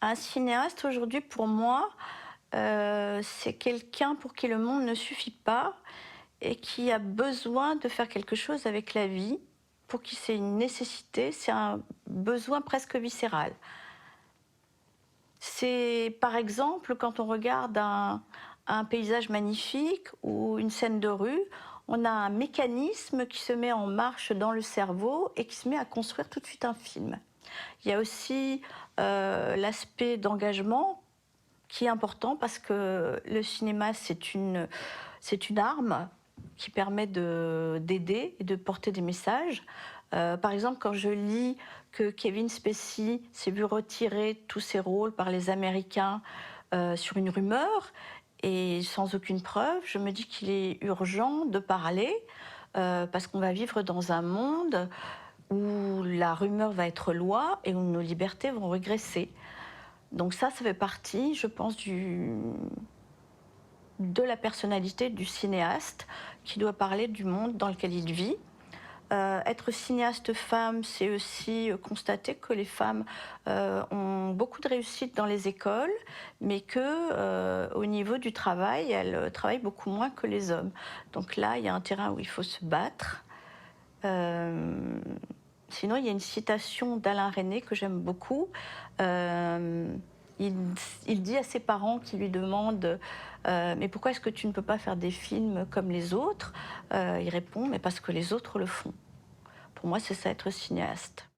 Un cinéaste aujourd'hui, pour moi, c'est quelqu'un pour qui le monde ne suffit pas et qui a besoin de faire quelque chose avec la vie, pour qui c'est une nécessité, c'est un besoin presque viscéral. C'est par exemple quand on regarde un paysage magnifique ou une scène de rue, on a un mécanisme qui se met en marche dans le cerveau et qui se met à construire tout de suite un film. Il y a aussi l'aspect d'engagement qui est important parce que le cinéma, c'est une arme qui permet d'aider et de porter des messages. Par exemple, quand je lis que Kevin Spacey s'est vu retirer tous ses rôles par les Américains sur une rumeur et sans aucune preuve, je me dis qu'il est urgent de parler parce qu'on va vivre dans un monde où la rumeur va être loi et où nos libertés vont régresser. Donc ça fait partie, je pense, de la personnalité du cinéaste qui doit parler du monde dans lequel il vit. Être cinéaste femme, c'est aussi constater que les femmes ont beaucoup de réussite dans les écoles, mais que au niveau du travail, elles travaillent beaucoup moins que les hommes. Donc là, il y a un terrain où il faut se battre. Euh, Sinon, il y a une citation d'Alain Resnais que j'aime beaucoup. Euh, il, il dit à ses parents qui lui demandent mais pourquoi est-ce que tu ne peux pas faire des films comme les autres Il répond mais parce que les autres le font. Pour moi, c'est ça être cinéaste.